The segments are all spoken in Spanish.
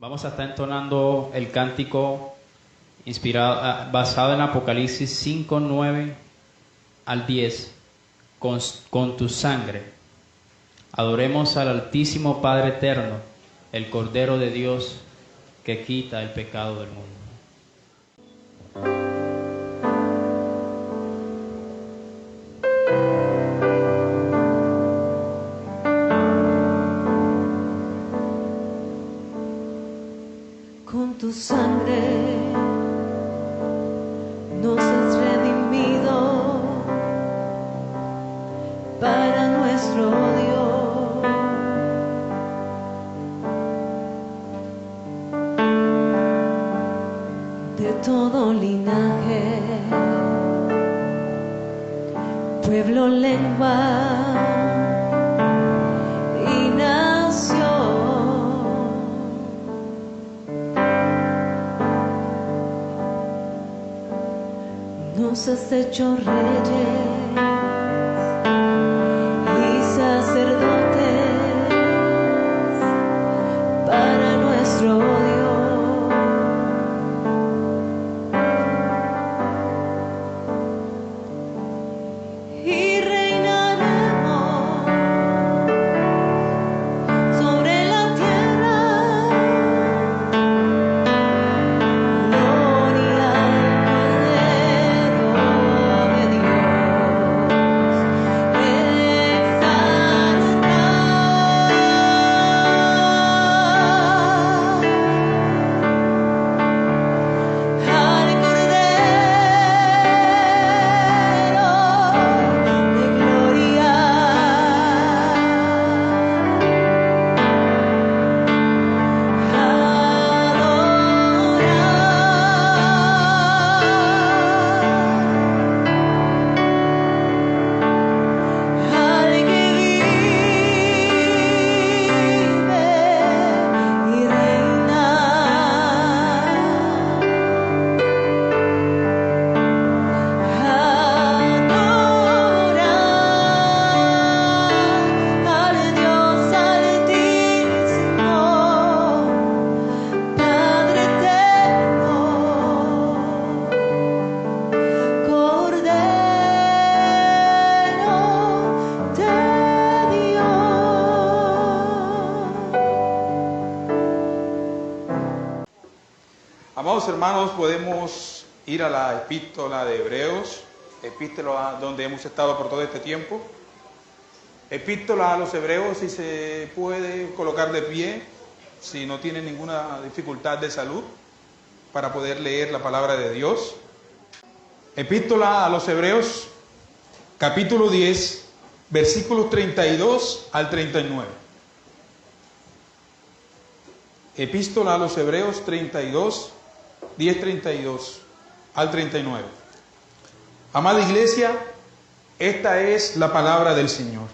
Vamos a estar entonando el cántico basado en Apocalipsis 5, 9 al 10, con tu sangre. Adoremos al Altísimo Padre Eterno, el Cordero de Dios que quita el pecado del mundo. Con tu sangre nos has redimido para nuestro Dios. De todo linaje, pueblo, lengua y nación. Nos has hecho reyes y sacerdotes para nuestro Dios. Y reinaremos sobre la tierra. Gloria al Cordero de Dios. Al Cordero de gloria. Al que vive y reina. Adorar al Dios Altísimo, Padre Eterno, Cordero de Dios. Amados hermanos, podemos ir a la epístola de Hebreos, epístola donde hemos estado por todo este tiempo. Epístola a los Hebreos, si se puede colocar de pie, si no tiene ninguna dificultad de salud, para poder leer la palabra de Dios. Epístola a los Hebreos, capítulo 10, versículos 32 al 39. Epístola a los Hebreos 10:32 al 39. Amada iglesia, esta es la palabra del Señor.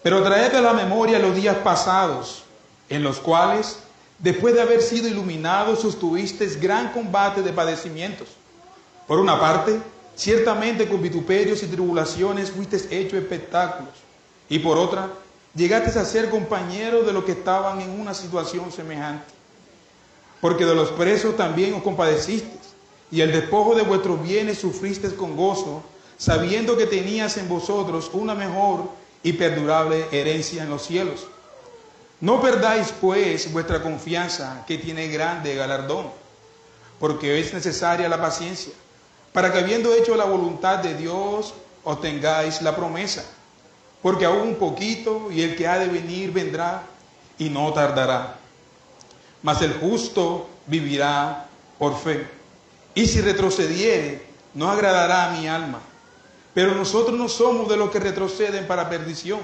Pero traed a la memoria los días pasados, en los cuales, después de haber sido iluminados, sostuvisteis gran combate de padecimientos. Por una parte, ciertamente con vituperios y tribulaciones fuisteis hechos espectáculos, y por otra, llegasteis a ser compañeros de los que estaban en una situación semejante. Porque de los presos también os compadecisteis, y el despojo de vuestros bienes sufristeis con gozo, sabiendo que tenías en vosotros una mejor y perdurable herencia en los cielos. No perdáis, pues, vuestra confianza, que tiene grande galardón, porque es necesaria la paciencia, para que habiendo hecho la voluntad de Dios, obtengáis la promesa. Porque aún un poquito, y el que ha de venir vendrá, y no tardará. Mas el justo vivirá por fe. Y si retrocediere, no agradará a mi alma. Pero nosotros no somos de los que retroceden para perdición,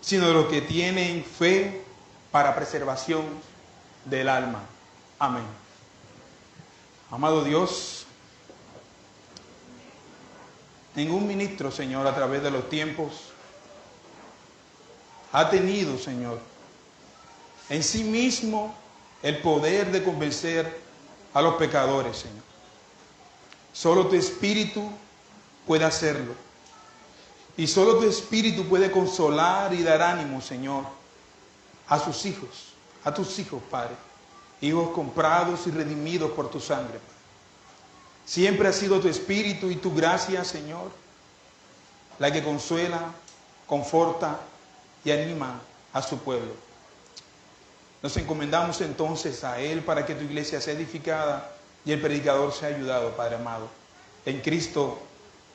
sino de los que tienen fe para preservación del alma. Amén. Amado Dios, ningún ministro, Señor, a través de los tiempos, ha tenido, Señor, en sí mismo el poder de convencer a los pecadores, Señor. Solo tu Espíritu puede hacerlo. Y solo tu Espíritu puede consolar y dar ánimo, Señor, a sus hijos, a tus hijos, Padre. hijos comprados y redimidos por tu sangre. Siempre ha sido tu espíritu y tu gracia, Señor, la que consuela, conforta y anima a su pueblo. Nos encomendamos entonces a Él para que tu iglesia sea edificada y el predicador sea ayudado, Padre amado. En Cristo,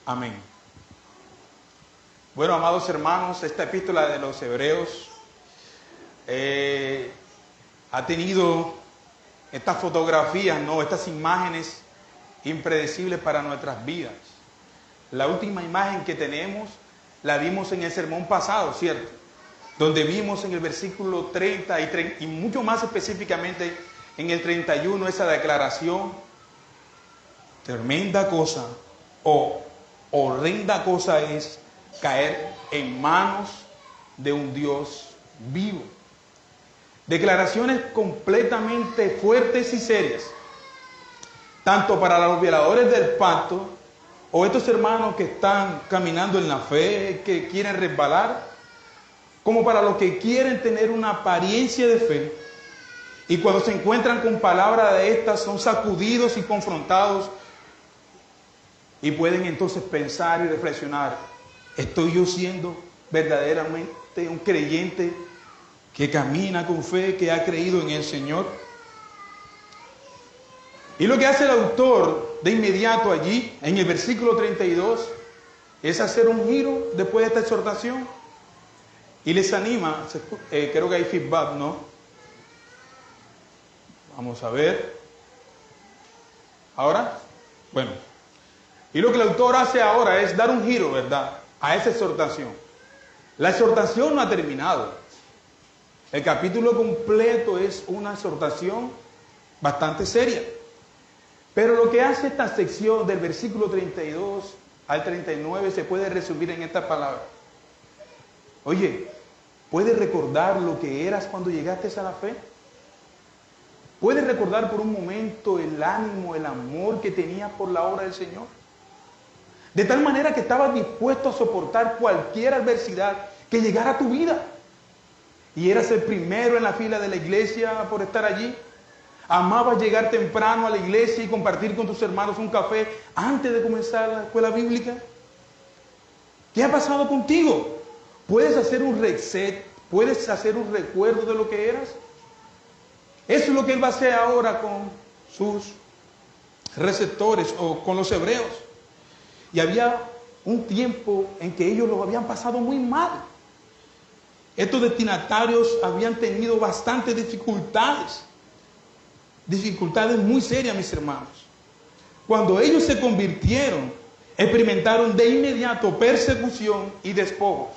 amén. Bueno, amados hermanos, esta epístola de los Hebreos ha tenido estas fotografías, ¿no? Estas imágenes impredecibles para nuestras vidas. La última imagen que tenemos la vimos en el sermón pasado, ¿cierto? Donde vimos en el versículo 30 y mucho más específicamente en el 31 esa declaración: tremenda cosa o horrenda cosa es caer en manos de un Dios vivo. Declaraciones completamente fuertes y serias, tanto para los violadores del pacto o estos hermanos que están caminando en la fe, que quieren resbalar, como para los que quieren tener una apariencia de fe y cuando se encuentran con palabras de estas son sacudidos y confrontados y pueden entonces pensar y reflexionar: ¿estoy yo siendo verdaderamente un creyente que camina con fe, que ha creído en el Señor? Y lo que hace el autor de inmediato allí, en el versículo 32, es hacer un giro después de esta exhortación. Y les anima, creo que hay feedback, ¿no? Vamos a ver. ¿Ahora? Bueno. Y lo que el autor hace ahora es dar un giro, ¿verdad?, a esa exhortación. La exhortación no ha terminado. El capítulo completo es una exhortación bastante seria. Pero lo que hace esta sección del versículo 32 al 39 se puede resumir en esta palabra: oye, ¿puedes recordar lo que eras cuando llegaste a la fe? ¿Puedes recordar por un momento el ánimo, el amor que tenías por la obra del Señor? De tal manera que estabas dispuesto a soportar cualquier adversidad que llegara a tu vida. Y eras el primero en la fila de la iglesia por estar allí. Amabas llegar temprano a la iglesia y compartir con tus hermanos un café antes de comenzar la escuela bíblica. ¿Qué ha pasado contigo? ¿Puedes hacer un reset? ¿Puedes hacer un recuerdo de lo que eras? Eso es lo que él va a hacer ahora con sus receptores o con los hebreos. Y había un tiempo en que ellos lo habían pasado muy mal. Estos destinatarios habían tenido bastantes dificultades. Dificultades muy serias, mis hermanos. Cuando ellos se convirtieron, experimentaron de inmediato persecución y despojos.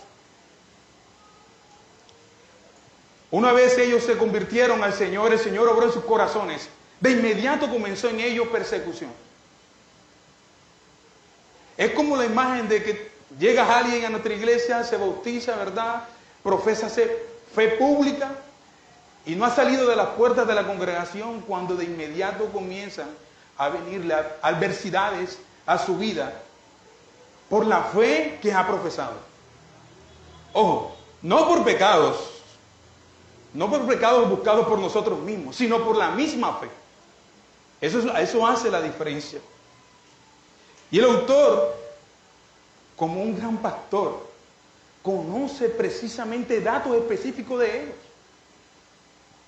Una vez ellos se convirtieron al Señor, el Señor obró en sus corazones. De inmediato comenzó en ellos persecución. Es como la imagen de que llega alguien a nuestra iglesia, se bautiza, ¿verdad?, profesa fe pública y no ha salido de las puertas de la congregación cuando de inmediato comienzan a venirle adversidades a su vida por la fe que ha profesado. Ojo, no por pecados buscados por nosotros mismos, sino por la misma fe. Eso hace la diferencia. Y el autor, como un gran pastor, conoce precisamente datos específicos de ellos.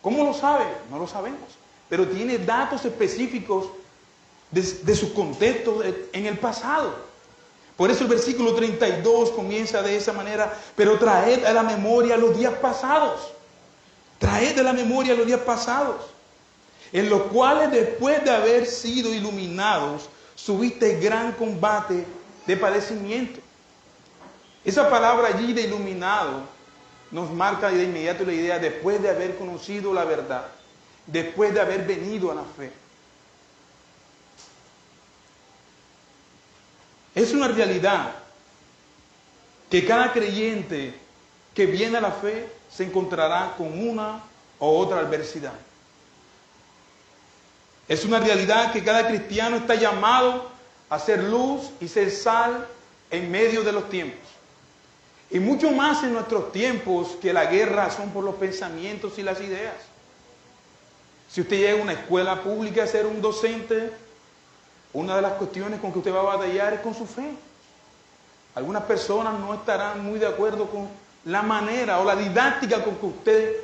¿Cómo lo sabe? No lo sabemos. Pero tiene datos específicos de sus contextos en el pasado. Por eso el versículo 32 comienza de esa manera: pero traed a la memoria los días pasados. Traed a la memoria los días pasados, en los cuales después de haber sido iluminados, subiste gran combate de padecimiento. Esa palabra allí de iluminado nos marca de inmediato la idea: después de haber conocido la verdad, después de haber venido a la fe. Es una realidad que cada creyente que viene a la fe se encontrará con una o otra adversidad. Es una realidad que cada cristiano está llamado a ser luz y ser sal en medio de los tiempos. Y mucho más en nuestros tiempos, que la guerra son por los pensamientos y las ideas. Si usted llega a una escuela pública a ser un docente, una de las cuestiones con que usted va a batallar es con su fe. Algunas personas no estarán muy de acuerdo con la manera o la didáctica con que usted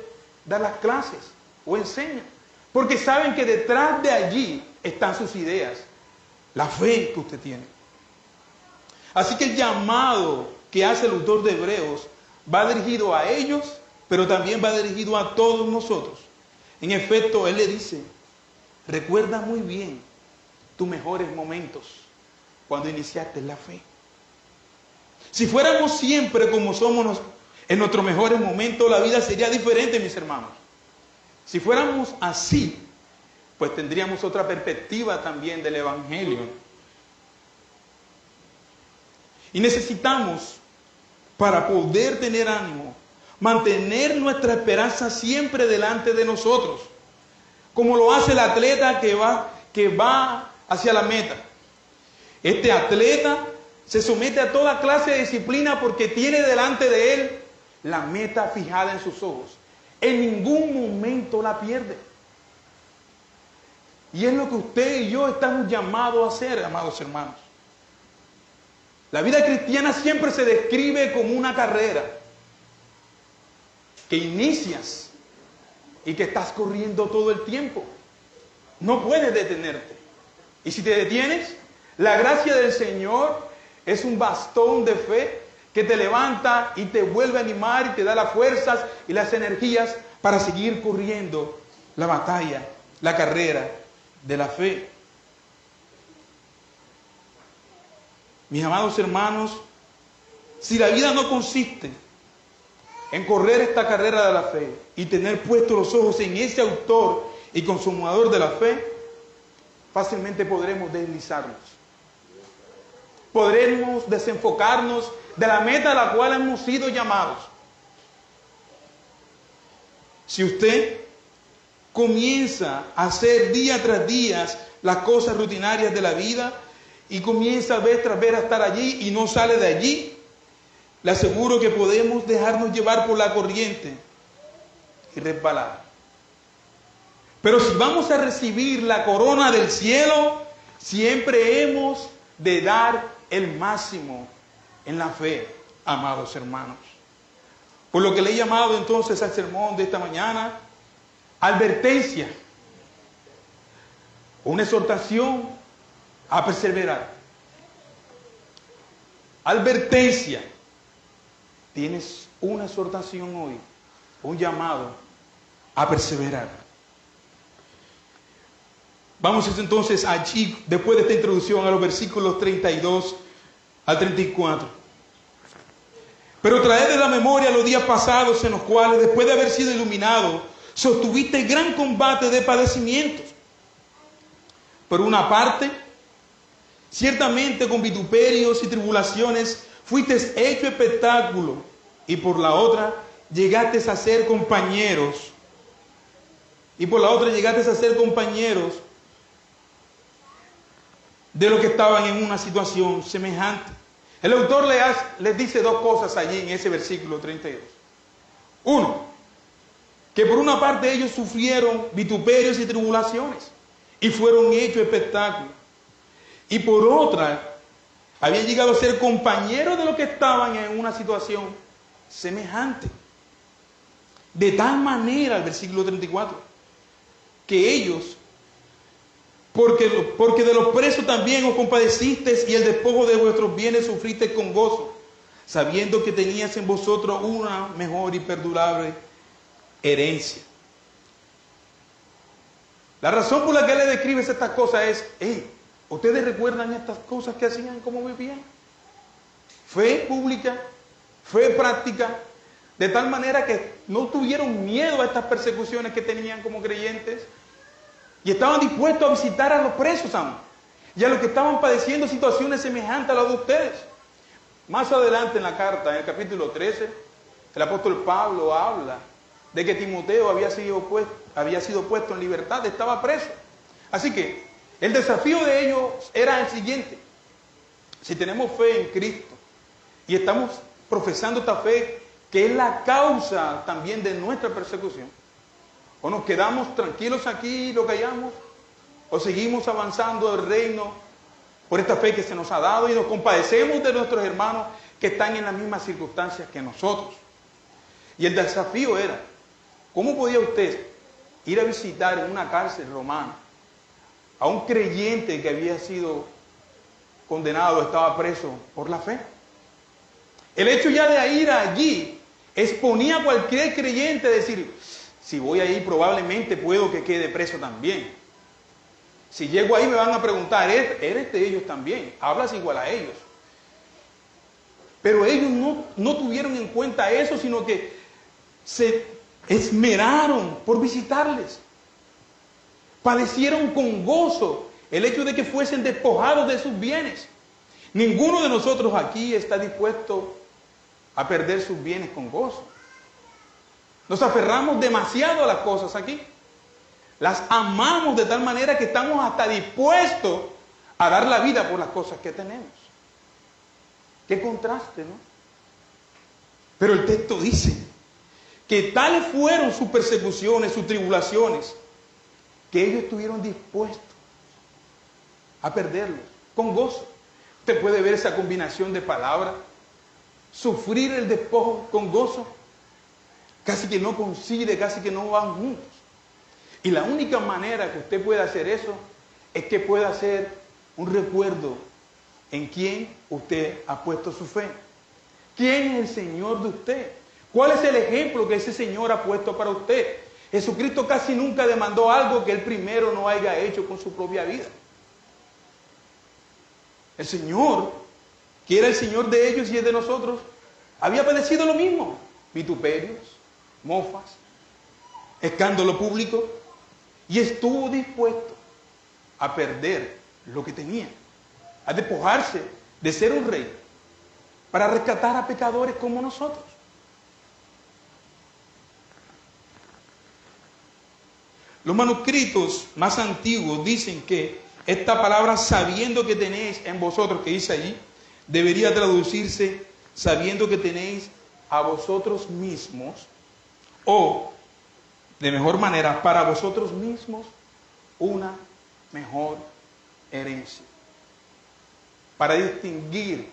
da las clases o enseña, porque saben que detrás de allí están sus ideas, la fe que usted tiene. Así que el llamado que hace el autor de Hebreos va dirigido a ellos, pero también va dirigido a todos nosotros. En efecto, él le dice, recuerda muy bien tus mejores momentos cuando iniciaste la fe. Si fuéramos siempre como somos en nuestros mejores momentos, la vida sería diferente, mis hermanos. Si fuéramos así, pues tendríamos otra perspectiva también del Evangelio. Y necesitamos, para poder tener ánimo, mantener nuestra esperanza siempre delante de nosotros, como lo hace el atleta que va hacia la meta. Este atleta se somete a toda clase de disciplina porque tiene delante de él la meta fijada en sus ojos. En ningún momento la pierde. Y es lo que usted y yo estamos llamados a hacer, amados hermanos. La vida cristiana siempre se describe como una carrera que inicias y que estás corriendo todo el tiempo. No puedes detenerte. Y si te detienes, la gracia del Señor es un bastón de fe que te levanta y te vuelve a animar y te da las fuerzas y las energías para seguir corriendo la batalla, la carrera de la fe. Mis amados hermanos, si la vida no consiste en correr esta carrera de la fe y tener puestos los ojos en ese autor y consumador de la fe, fácilmente podremos deslizarnos. Podremos desenfocarnos de la meta a la cual hemos sido llamados. Si usted comienza a hacer día tras día las cosas rutinarias de la vida y comienza vez tras vez a estar allí y no sale de allí, le aseguro que podemos dejarnos llevar por la corriente y resbalar. Pero si vamos a recibir la corona del cielo, siempre hemos de dar el máximo en la fe, amados hermanos. Por lo que le he llamado entonces al sermón de esta mañana, advertencia, una exhortación a perseverar. Advertencia. Tienes una exhortación hoy, un llamado a perseverar. Vamos entonces allí, después de esta introducción, a los versículos 32 al 34. Pero traed de la memoria los días pasados en los cuales, después de haber sido iluminado, sostuviste gran combate de padecimientos. Por una parte, ciertamente con vituperios y tribulaciones fuiste hecho espectáculo, y por la otra llegaste a ser compañeros. De los que estaban en una situación semejante. El autor les dice dos cosas allí en ese versículo 32. Uno, que por una parte ellos sufrieron vituperios y tribulaciones y fueron hechos espectáculos. Y por otra, habían llegado a ser compañeros de los que estaban en una situación semejante. De tal manera, el versículo 34, que ellos, porque de los presos también os compadecisteis y el despojo de vuestros bienes sufristeis con gozo, sabiendo que tenías en vosotros una mejor y perdurable herencia. La razón por la que él le describe estas cosas es, ¿ustedes recuerdan estas cosas que hacían, cómo vivían? Fe pública, fe práctica, de tal manera que no tuvieron miedo a estas persecuciones que tenían como creyentes y estaban dispuestos a visitar a los presos aún y a los que estaban padeciendo situaciones semejantes a las de ustedes. Más adelante en la carta, en el capítulo 13, el apóstol Pablo habla de que Timoteo había sido puesto en libertad, estaba preso. Así que el desafío de ellos era el siguiente: si tenemos fe en Cristo y estamos profesando esta fe, que es la causa también de nuestra persecución, ¿O nos quedamos tranquilos aquí y lo callamos? ¿O seguimos avanzando el reino por esta fe que se nos ha dado y nos compadecemos de nuestros hermanos que están en las mismas circunstancias que nosotros? Y el desafío era, ¿cómo podía usted ir a visitar en una cárcel romana a un creyente que había sido condenado, estaba preso por la fe? El hecho ya de ir allí exponía a cualquier creyente a decir, si voy ahí probablemente puedo que quede preso también. Si llego ahí me van a preguntar, ¿eres de ellos también? ¿Hablas igual a ellos? Pero ellos no tuvieron en cuenta eso, sino que se esmeraron por visitarles. Padecieron con gozo el hecho de que fuesen despojados de sus bienes. Ninguno de nosotros aquí está dispuesto a perder sus bienes con gozo. Nos aferramos demasiado a las cosas aquí. Las amamos de tal manera que estamos hasta dispuestos a dar la vida por las cosas que tenemos. Qué contraste, ¿no? Pero el texto dice que tales fueron sus persecuciones, sus tribulaciones, que ellos estuvieron dispuestos a perderlos con gozo. Usted puede ver esa combinación de palabras, sufrir el despojo con gozo, casi que no coincide, casi que no van juntos. Y la única manera que usted pueda hacer eso es que pueda hacer un recuerdo en quién usted ha puesto su fe. ¿Quién es el Señor de usted? ¿Cuál es el ejemplo que ese Señor ha puesto para usted? Jesucristo casi nunca demandó algo que Él primero no haya hecho con su propia vida. El Señor, que era el Señor de ellos y es de nosotros, había padecido lo mismo. Vituperios, mofas, escándalo público, y estuvo dispuesto a perder lo que tenía, a despojarse de ser un rey para rescatar a pecadores como nosotros. Los manuscritos más antiguos dicen que esta palabra sabiendo que tenéis en vosotros, que dice allí, debería traducirse sabiendo que tenéis a vosotros mismos, o de mejor manera, para vosotros mismos una mejor herencia. Para distinguir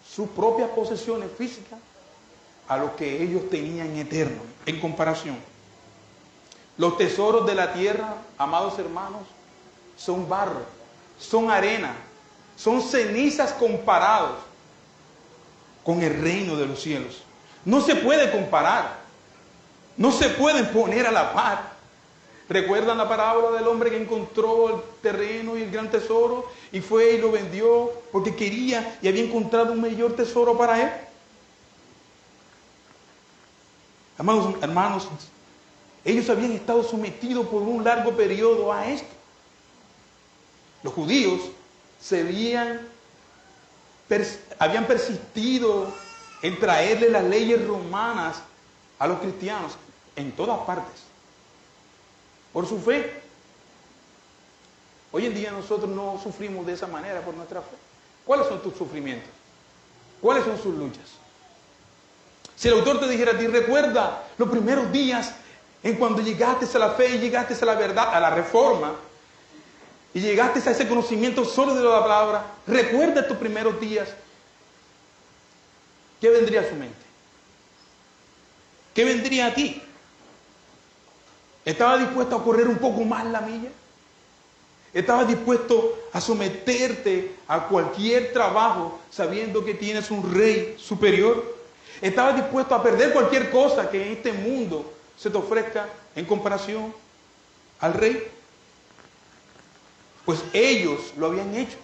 sus propias posesiones físicas a lo que ellos tenían eterno en comparación. Los tesoros de la tierra, amados hermanos, son barro, son arena, son cenizas comparados con el reino de los cielos. No se puede comparar, no se pueden poner a la par. ¿Recuerdan la parábola del hombre que encontró el terreno y el gran tesoro y fue y lo vendió porque quería y había encontrado un mayor tesoro para él? Amados hermanos, ellos habían estado sometidos por un largo periodo a esto. Los judíos habían persistido en traerle las leyes romanas a los cristianos en todas partes, por su fe. Hoy en día nosotros no sufrimos de esa manera por nuestra fe. ¿Cuáles son tus sufrimientos? ¿Cuáles son sus luchas? Si el autor te dijera a ti, recuerda los primeros días en cuando llegaste a la fe y llegaste a la verdad, a la reforma, y llegaste a ese conocimiento solo de la palabra, recuerda tus primeros días, ¿qué vendría a su mente? ¿Qué vendría a ti? ¿Estabas dispuesto a correr un poco más la milla? ¿Estabas dispuesto a someterte a cualquier trabajo sabiendo que tienes un rey superior? ¿Estabas dispuesto a perder cualquier cosa que en este mundo se te ofrezca en comparación al rey? Pues ellos lo habían hecho.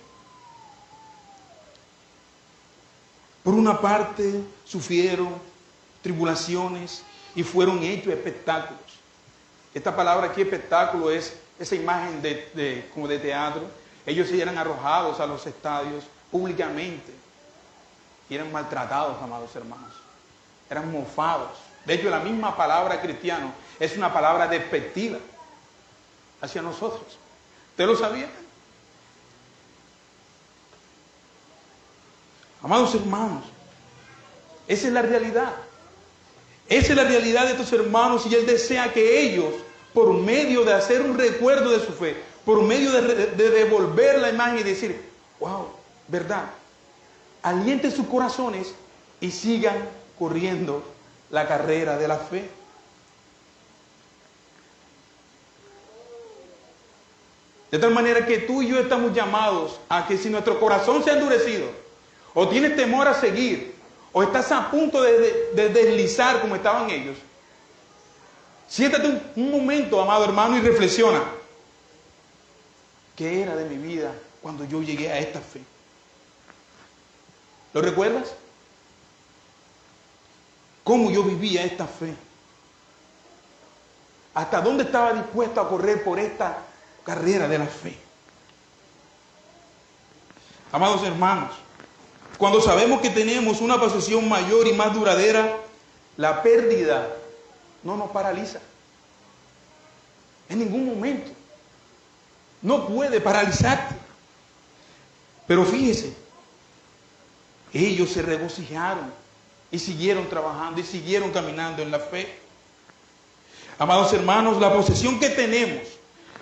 Por una parte sufrieron tribulaciones y fueron hechos espectáculos. Esta palabra aquí, espectáculo, es esa imagen como de teatro. Ellos eran arrojados a los estadios públicamente y eran maltratados, amados hermanos. Eran mofados. De hecho, la misma palabra cristiano es una palabra despectiva hacia nosotros. ¿Usted lo sabía? Amados hermanos, esa es la realidad. Esa es la realidad de estos hermanos y Él desea que ellos, por medio de hacer un recuerdo de su fe, por medio de devolver la imagen y decir, wow, verdad, alienten sus corazones y sigan corriendo la carrera de la fe. De tal manera que tú y yo estamos llamados a que si nuestro corazón se ha endurecido, o tienes temor a seguir, o estás a punto de deslizar como estaban ellos, siéntate un momento, amado hermano, y reflexiona. ¿Qué era de mi vida cuando yo llegué a esta fe? ¿Lo recuerdas? ¿Cómo yo vivía esta fe? ¿Hasta dónde estaba dispuesto a correr por esta carrera de la fe? Amados hermanos, cuando sabemos que tenemos una posesión mayor y más duradera, la pérdida no nos paraliza. En ningún momento. No puede paralizarte. Pero fíjese, ellos se regocijaron y siguieron trabajando y siguieron caminando en la fe. Amados hermanos, la posesión que tenemos,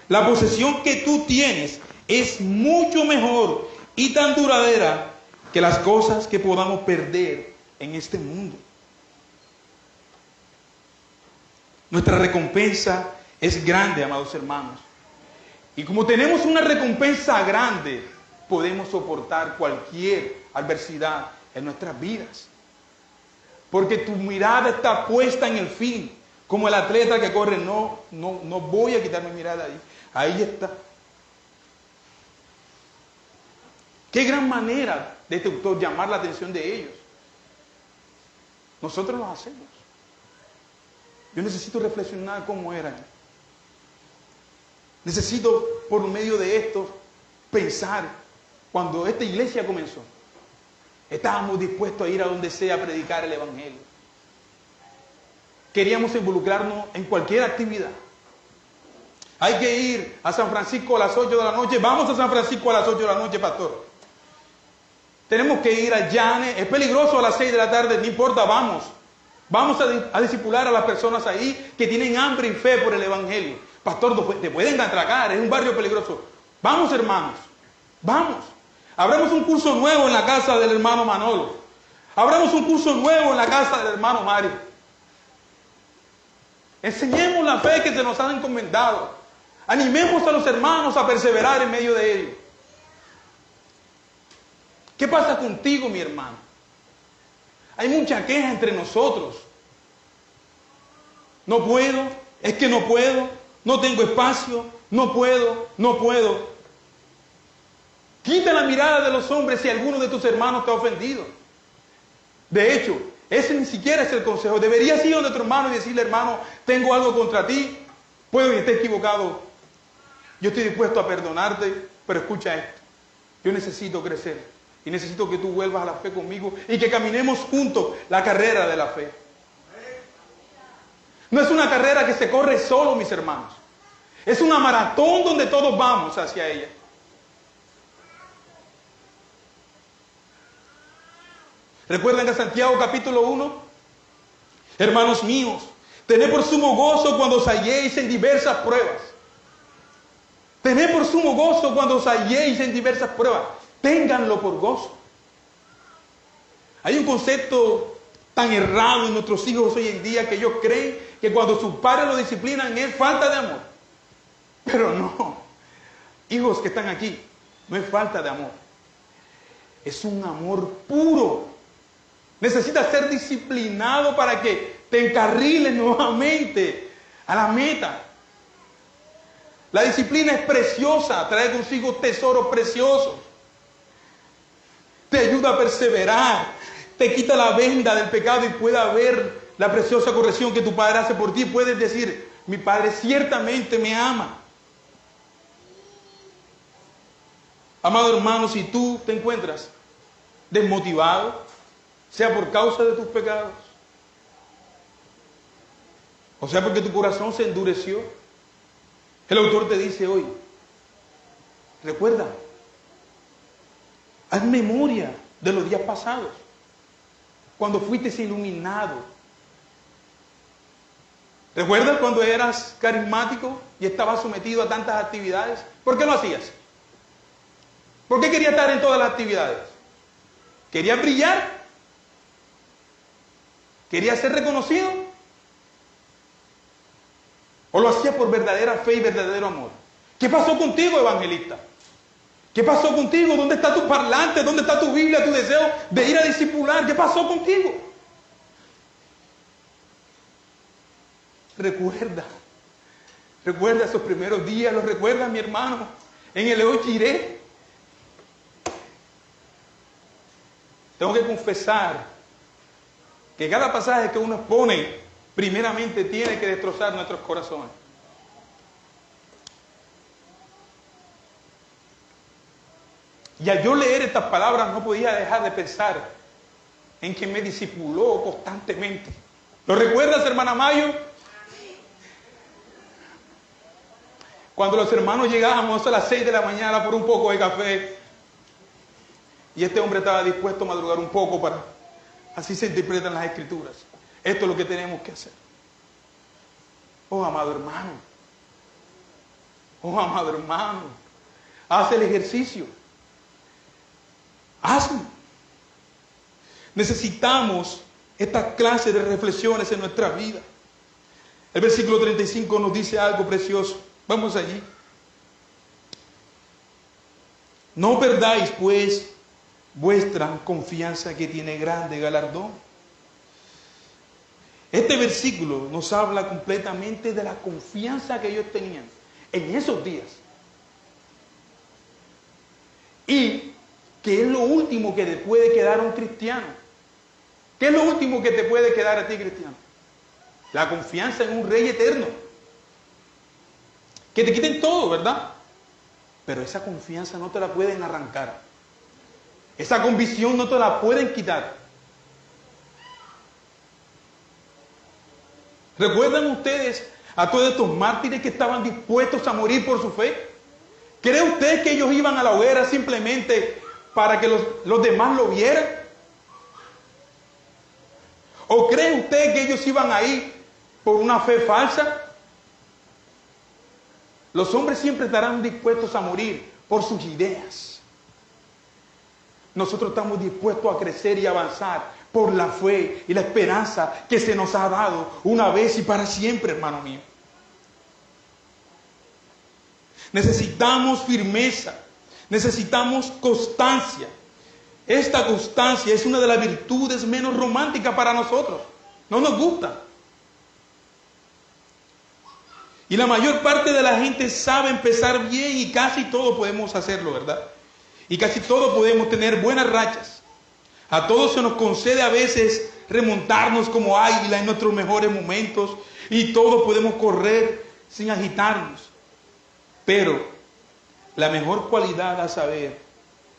la posesión que tú tienes es mucho mejor y tan duradera que las cosas que podamos perder en este mundo. Nuestra recompensa es grande, amados hermanos. Y como tenemos una recompensa grande, podemos soportar cualquier adversidad en nuestras vidas. Porque tu mirada está puesta en el fin. Como el atleta que corre, no voy a quitar mi mirada ahí. Ahí está. Qué gran manera de este autor llamar la atención de ellos. Nosotros lo hacemos. Yo necesito reflexionar cómo eran. Necesito, por medio de esto, pensar. Cuando esta iglesia comenzó, estábamos dispuestos a ir a donde sea a predicar el Evangelio. Queríamos involucrarnos en cualquier actividad. Hay que ir a San Francisco a las 8 de la noche. Vamos a San Francisco a las 8 de la noche, pastor. Tenemos que ir a Llane. Es peligroso a las 6 de la tarde. No importa, vamos. Vamos a discipular a las personas ahí que tienen hambre y fe por el Evangelio. Pastor, te pueden atracar. Es un barrio peligroso. Vamos, hermanos. Vamos. Abramos un curso nuevo en la casa del hermano Manolo. Abramos un curso nuevo en la casa del hermano Mario. Enseñemos la fe que se nos han encomendado. Animemos a los hermanos a perseverar en medio de ello. ¿Qué pasa contigo, mi hermano? Hay mucha queja entre nosotros. No puedo, es que no puedo, no tengo espacio, no puedo. Quita la mirada de los hombres si alguno de tus hermanos te ha ofendido. De hecho, ese ni siquiera es el consejo. Deberías ir donde tu hermano y decirle, hermano, tengo algo contra ti, puedo que esté equivocado. Yo estoy dispuesto a perdonarte, pero escucha esto. Yo necesito crecer y necesito que tú vuelvas a la fe conmigo y que caminemos juntos la carrera de la fe. No es una carrera que se corre solo, mis hermanos. Es una maratón donde todos vamos hacia ella. ¿Recuerdan que Santiago capítulo 1? Hermanos míos, tened por sumo gozo cuando os halléis en diversas pruebas. Tened por sumo gozo cuando os halléis en diversas pruebas. Ténganlo por gozo. Hay un concepto tan errado en nuestros hijos hoy en día que ellos creen que cuando sus padres lo disciplinan es falta de amor. Pero no. Hijos que están aquí, no es falta de amor. Es un amor puro. Necesitas ser disciplinado para que te encarriles nuevamente a la meta. La disciplina es preciosa, trae consigo tesoros preciosos. Te ayuda a perseverar, te quita la venda del pecado y pueda ver la preciosa corrección que tu Padre hace por ti. Puedes decir, mi Padre ciertamente me ama. Amado hermano, si tú te encuentras desmotivado, sea por causa de tus pecados, o sea porque tu corazón se endureció, el autor te dice hoy, recuerda, haz memoria de los días pasados, cuando fuiste iluminado, ¿Recuerdas cuando eras carismático y estabas sometido a tantas actividades? ¿Por qué lo hacías? ¿Por qué querías estar en todas las actividades? ¿Querías brillar? ¿Querías ser reconocido? ¿O lo hacías por verdadera fe y verdadero amor? ¿Qué pasó contigo, evangelista? ¿Qué pasó contigo? ¿Dónde está tu parlante? ¿Dónde está tu Biblia, tu deseo de ir a discipular? ¿Qué pasó contigo? Recuerda esos primeros días, ¿los recuerdas, mi hermano? En el Elohim Jireh. Tengo que confesar que cada pasaje que uno expone, primeramente tiene que destrozar nuestros corazones. Y al yo leer estas palabras no podía dejar de pensar en que me discipuló constantemente. ¿Lo recuerdas, hermana Mayo? Cuando los hermanos llegábamos a las 6 de la mañana por un poco de café, y este hombre estaba dispuesto a madrugar un poco para... Así se interpretan las escrituras. Esto es lo que tenemos que hacer. Oh, amado hermano. Oh, amado hermano. Haz el ejercicio. Hazlo. Necesitamos esta clase de reflexiones en nuestra vida. El versículo 35 nos dice algo precioso. Vamos allí. No perdáis, pues, vuestra confianza, que tiene grande galardón. Este versículo nos habla completamente de la confianza que ellos tenían en esos días. Y que es lo último que te puede quedar a un cristiano. ¿Qué es lo último que te puede quedar a ti, cristiano? La confianza en un Rey eterno. Que te quiten todo, ¿verdad? Pero esa confianza no te la pueden arrancar. Esa convicción no te la pueden quitar. ¿Recuerdan ustedes a todos estos mártires que estaban dispuestos a morir por su fe? ¿Cree usted que ellos iban a la hoguera simplemente para que los demás lo vieran? ¿O cree usted que ellos iban ahí por una fe falsa? Los hombres siempre estarán dispuestos a morir por sus ideas. Nosotros estamos dispuestos a crecer y avanzar por la fe y la esperanza que se nos ha dado una vez y para siempre, hermano mío. Necesitamos firmeza, necesitamos constancia. Esta constancia es una de las virtudes menos románticas para nosotros. No nos gusta. Y la mayor parte de la gente sabe empezar bien y casi todos podemos hacerlo, ¿verdad? Y casi todos podemos tener buenas rachas. A todos se nos concede a veces remontarnos como águila en nuestros mejores momentos y todos podemos correr sin agitarnos. Pero la mejor cualidad a saber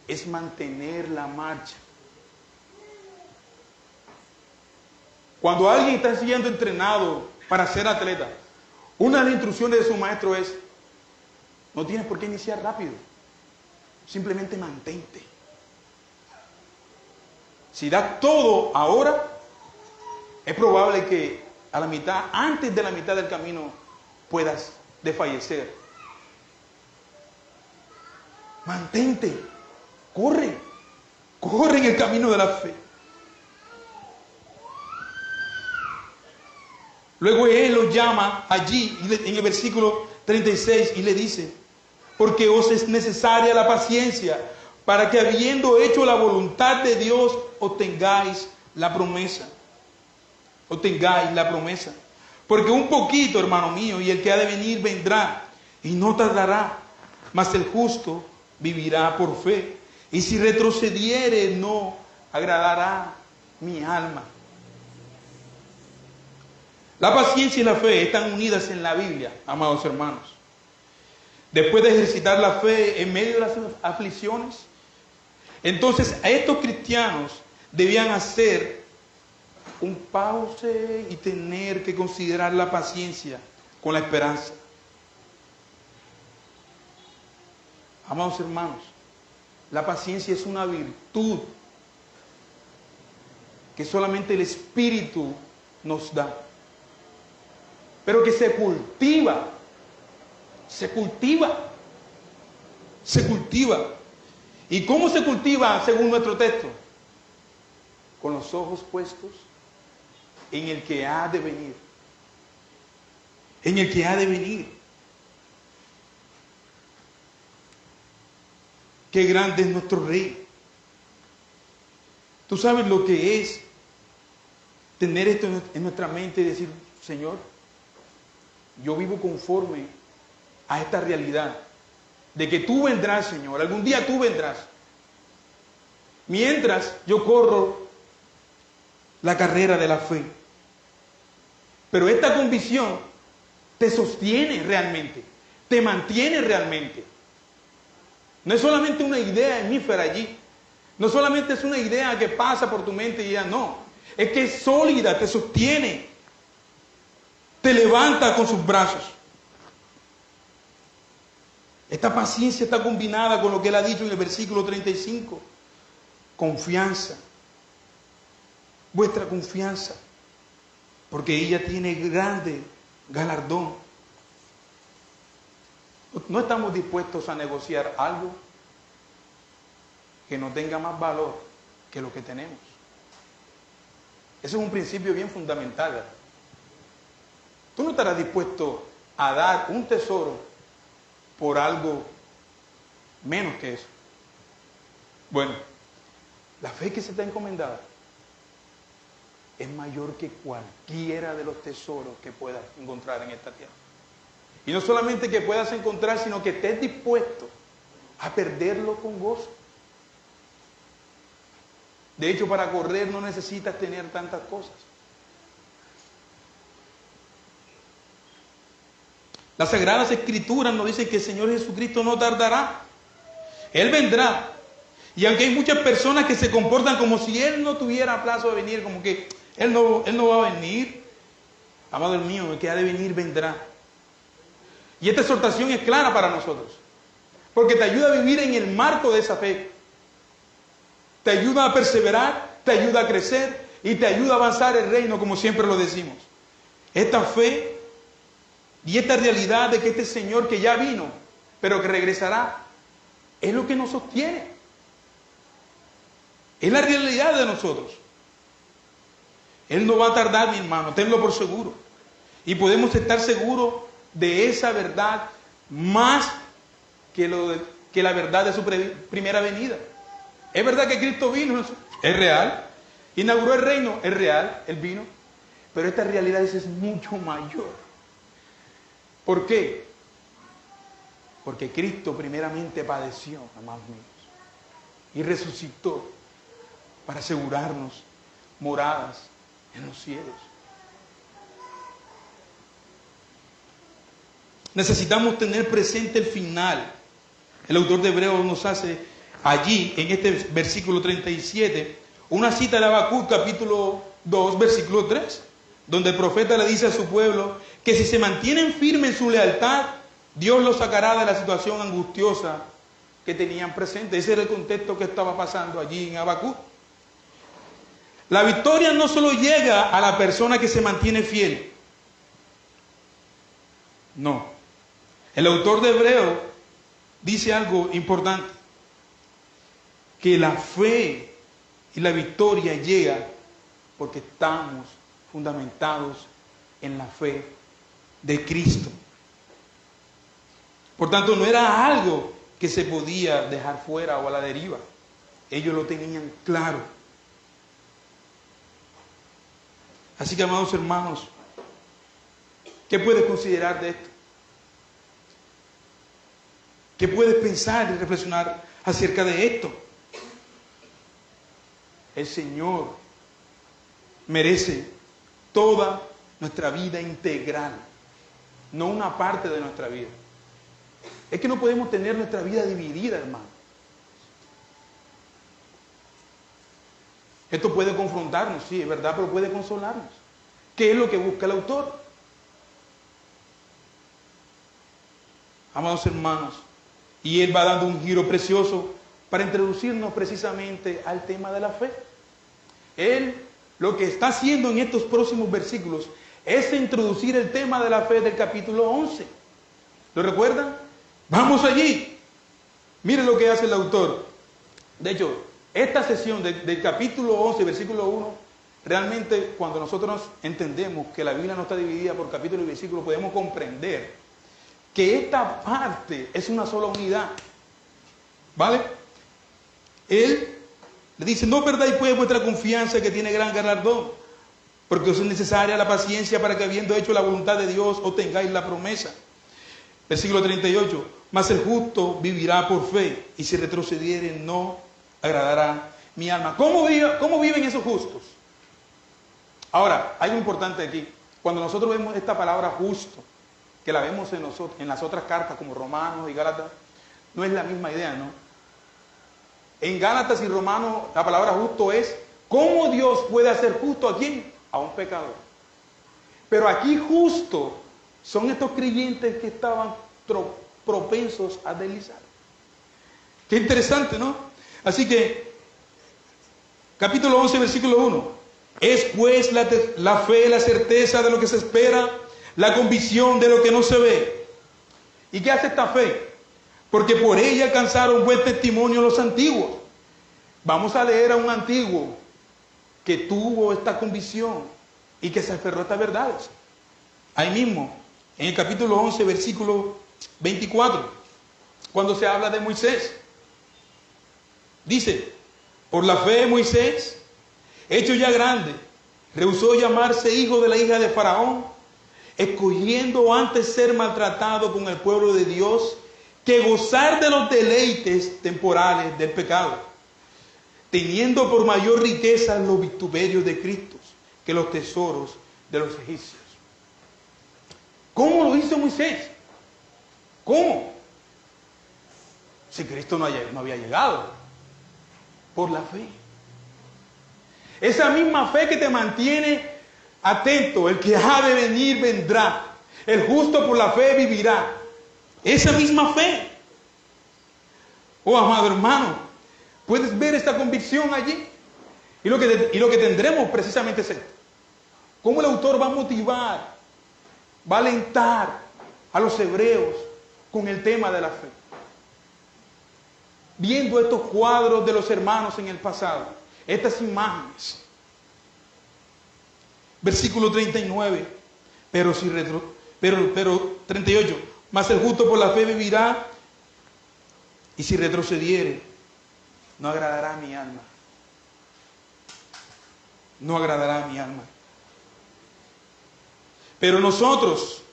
es mantener la marcha. Cuando alguien está siendo entrenado para ser atleta, una de las instrucciones de su maestro es: no tienes por qué iniciar rápido, simplemente mantente. Si das todo ahora, es probable que a la mitad, antes de la mitad del camino, puedas desfallecer. Mantente, corre en el camino de la fe. Luego él los llama allí, en el versículo 36, y le dice: porque os es necesaria la paciencia, para que habiendo hecho la voluntad de Dios, obtengáis la promesa. Obtengáis la promesa. Porque un poquito, hermano mío, y el que ha de venir vendrá, y no tardará, mas el justo vivirá por fe. Y si retrocediere, no agradará mi alma. La paciencia y la fe están unidas en la Biblia, amados hermanos. Después de ejercitar la fe en medio de las aflicciones, entonces a estos cristianos debían hacer un pause y tener que considerar la paciencia con la esperanza. Amados hermanos, la paciencia es una virtud que solamente el Espíritu nos da. pero que se cultiva. Se cultiva. Se cultiva. ¿Y cómo se cultiva según nuestro texto? Con los ojos puestos en el que ha de venir. En el que ha de venir. Qué grande es nuestro Rey. Tú sabes lo que es tener esto en nuestra mente y decir, Señor, yo vivo conforme a esta realidad de que tú vendrás, Señor. Algún día tú vendrás. Mientras yo corro la carrera de la fe. Pero esta convicción te sostiene realmente, te mantiene realmente. No es solamente una idea hemífera allí. No solamente es una idea que pasa por tu mente y ya no. Es que es sólida, te sostiene. Te levanta con sus brazos. Esta paciencia está combinada con lo que él ha dicho en el versículo 35. Confianza. Vuestra confianza. Porque ella tiene grande galardón. No estamos dispuestos a negociar algo que no tenga más valor que lo que tenemos. Ese es un principio bien fundamental, ¿verdad? Tú no estarás dispuesto a dar un tesoro por algo menos que eso. Bueno, la fe que se te ha encomendado es mayor que cualquiera de los tesoros que puedas encontrar en esta tierra. Y no solamente que puedas encontrar, sino que estés dispuesto a perderlo con gozo. De hecho, para correr no necesitas tener tantas cosas. Las Sagradas Escrituras nos dicen que el Señor Jesucristo no tardará. Él vendrá. Y aunque hay muchas personas que se comportan como si Él no tuviera plazo de venir, como que Él no va a venir, amado mío, el que ha de venir vendrá. Y esta exhortación es clara para nosotros, porque te ayuda a vivir en el marco de esa fe. Te ayuda a perseverar, te ayuda a crecer y te ayuda a avanzar el reino, como siempre lo decimos. Esta fe y esta realidad de que este Señor que ya vino, pero que regresará, es lo que nos sostiene. Es la realidad de nosotros. Él no va a tardar, mi hermano, tenlo por seguro. Y podemos estar seguros de esa verdad más que la verdad de su primera venida. Es verdad que Cristo vino, es real. Inauguró el reino, es real, Él vino. Pero esta realidad es mucho mayor. ¿Por qué? Porque Cristo primeramente padeció, amados míos, y resucitó para asegurarnos moradas en los cielos. Necesitamos tener presente el final. El autor de Hebreos nos hace allí, en este versículo 37, una cita de Habacuc, capítulo 2, versículo 3, donde el profeta le dice a su pueblo que si se mantienen firmes en su lealtad, Dios los sacará de la situación angustiosa que tenían presente. Ese era el contexto que estaba pasando allí en Habacuc. La victoria no solo llega a la persona que se mantiene fiel. No. El autor de Hebreos dice algo importante, que la fe y la victoria llega porque estamos fundamentados en la fe de Cristo. Por tanto, no era algo que se podía dejar fuera o a la deriva. Ellos lo tenían claro. Así que, amados hermanos, ¿qué puedes considerar de esto? ¿Qué puedes pensar y reflexionar acerca de esto? El Señor merece toda nuestra vida integral, no una parte de nuestra vida. Es que no podemos tener nuestra vida dividida, hermano. Esto puede confrontarnos, sí, es verdad, pero puede consolarnos. ¿Qué es lo que busca el autor? Amados hermanos, y él va dando un giro precioso para introducirnos precisamente al tema de la fe. Él lo que está haciendo en estos próximos versículos es introducir el tema de la fe del capítulo 11. ¿Lo recuerdan? Vamos allí. Miren lo que hace el autor. De hecho, esta sesión del capítulo 11, versículo 1, realmente cuando nosotros entendemos que la Biblia no está dividida por capítulos y versículos, podemos comprender que esta parte es una sola unidad. ¿Vale? Él le dice, no perdáis pues vuestra confianza que tiene gran galardón, porque os es necesaria la paciencia para que habiendo hecho la voluntad de Dios obtengáis la promesa. Versículo 38, mas el justo vivirá por fe, y si retrocediere no agradará mi alma. ¿Cómo viven esos justos? Ahora, hay algo importante aquí. Cuando nosotros vemos esta palabra justo, que la vemos en las otras cartas como Romanos y Gálatas, no es la misma idea, ¿no? En Gálatas y Romanos la palabra justo es cómo Dios puede hacer justo a quién, a un pecador. Pero aquí justo son estos creyentes que estaban propensos a deslizar. Qué interesante, ¿no? Así que, capítulo 11, versículo 1. Es pues la fe, la certeza de lo que se espera, la convicción de lo que no se ve. ¿Y qué hace esta fe? Porque por ella alcanzaron buen testimonio los antiguos. Vamos a leer a un antiguo que tuvo esta convicción y que se aferró a estas verdades. Ahí mismo, en el capítulo 11, versículo 24, cuando se habla de Moisés, dice, por la fe Moisés, hecho ya grande, rehusó llamarse hijo de la hija de Faraón, escogiendo antes ser maltratado con el pueblo de Dios que gozar de los deleites temporales del pecado, teniendo por mayor riqueza los vituperios de Cristo que los tesoros de los egipcios. ¿Cómo lo hizo Moisés? ¿Cómo? Si Cristo no había llegado. Por la fe. Esa misma fe que te mantiene atento. El que ha de venir vendrá. El justo por la fe vivirá. Esa misma fe. Oh, amado hermano, ¿puedes ver esta convicción allí? Y lo que tendremos precisamente es esto. ¿Cómo el autor va a motivar, va a alentar a los hebreos con el tema de la fe? Viendo estos cuadros de los hermanos en el pasado, estas imágenes. Versículo 39, pero 38, mas el justo por la fe vivirá, y si retrocediere, no agradará a mi alma. No agradará a mi alma. Pero nosotros,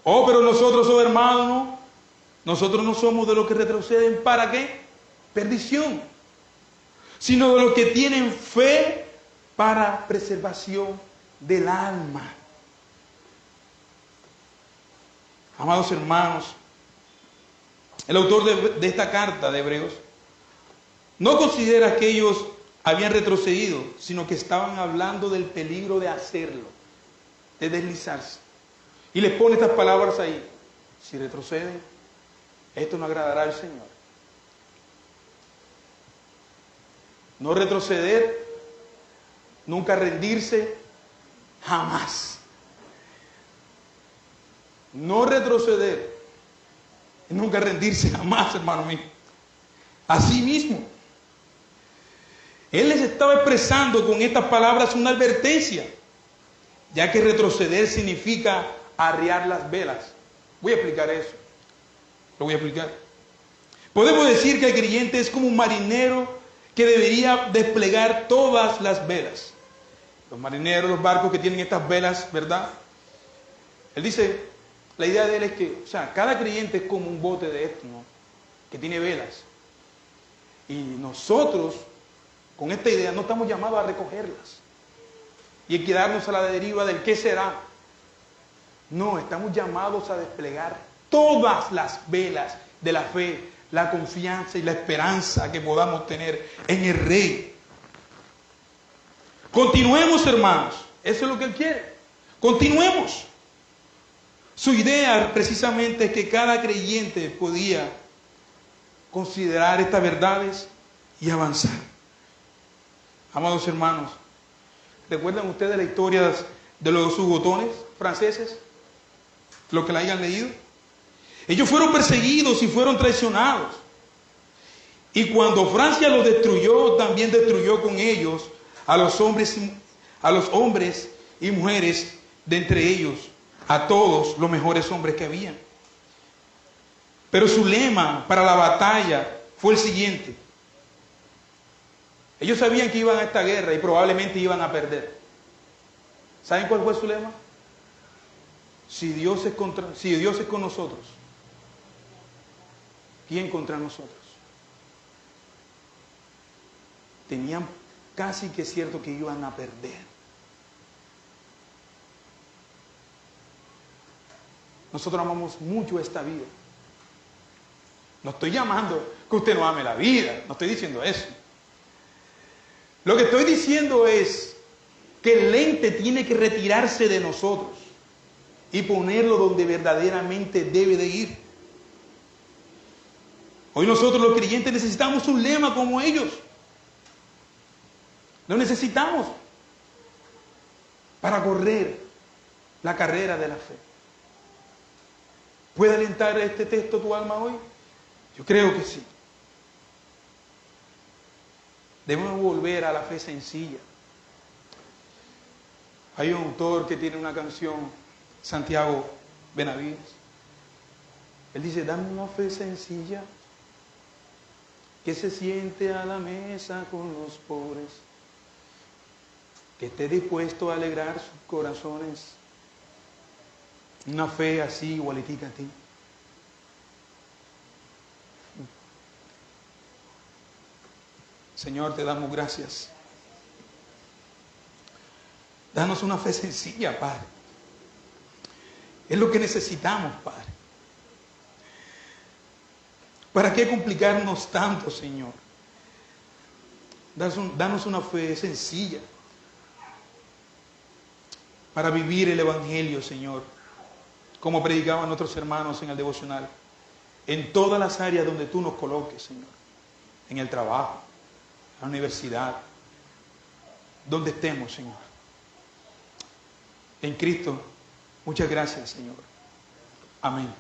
oh hermanos, nosotros no somos de los que retroceden. ¿Para qué? Perdición. Sino de los que tienen fe para preservación del alma. Amados hermanos, el autor de esta carta de Hebreos no considera que ellos habían retrocedido, sino que estaban hablando del peligro de hacerlo, de deslizarse. Y les pone estas palabras ahí. Si retroceden, esto no agradará al Señor. No retroceder, nunca rendirse, jamás. No retroceder, nunca rendirse, jamás, hermano mío. Así mismo, él les estaba expresando con estas palabras una advertencia, ya que retroceder significa arriar las velas. Voy a explicar eso. Lo voy a explicar. Podemos decir que el creyente es como un marinero que debería desplegar todas las velas. Los marineros, los barcos que tienen estas velas, ¿verdad? Él dice, la idea de él es que, cada creyente es como un bote de esto, ¿no? Que tiene velas. Y nosotros, con esta idea, no estamos llamados a recogerlas y a quedarnos a la deriva del qué será. No, estamos llamados a desplegar todas las velas de la fe, la confianza y la esperanza que podamos tener en el Rey. Continuemos, hermanos. Eso es lo que Él quiere. Continuemos. Su idea precisamente es que cada creyente podía considerar estas verdades y avanzar. Amados hermanos, ¿recuerdan ustedes la historia de los subotones franceses, lo que la hayan leído. Ellos fueron perseguidos y fueron traicionados. Y cuando Francia los destruyó, también destruyó con ellos a los hombres y mujeres de entre ellos, a todos los mejores hombres que habían. Pero su lema para la batalla fue el siguiente. Ellos sabían que iban a esta guerra y probablemente iban a perder. ¿Saben cuál fue su lema? Si Dios es con nosotros, ¿quién contra nosotros? Tenían casi que cierto que iban a perder. Nosotros amamos mucho esta vida. No estoy llamando que usted no ame la vida, no estoy diciendo eso. Lo que estoy diciendo es que el ente tiene que retirarse de nosotros y ponerlo donde verdaderamente debe de ir. Hoy nosotros los creyentes necesitamos un lema como ellos. Lo necesitamos para correr la carrera de la fe. ¿Puede alentar este texto tu alma hoy? Yo creo que sí. Debemos volver a la fe sencilla. Hay un autor que tiene una canción, Santiago Benavides. Él dice, dame una fe sencilla que se siente a la mesa con los pobres, que esté dispuesto a alegrar sus corazones. Una fe así igualitica a ti. Señor, te damos gracias. Danos una fe sencilla, Padre. Es lo que necesitamos, Padre. ¿Para qué complicarnos tanto, Señor? Danos una fe sencilla para vivir el Evangelio, Señor, como predicaban nuestros hermanos en el devocional, en todas las áreas donde tú nos coloques, Señor, en el trabajo, en la universidad, donde estemos, Señor. En Cristo, muchas gracias, Señor. Amén.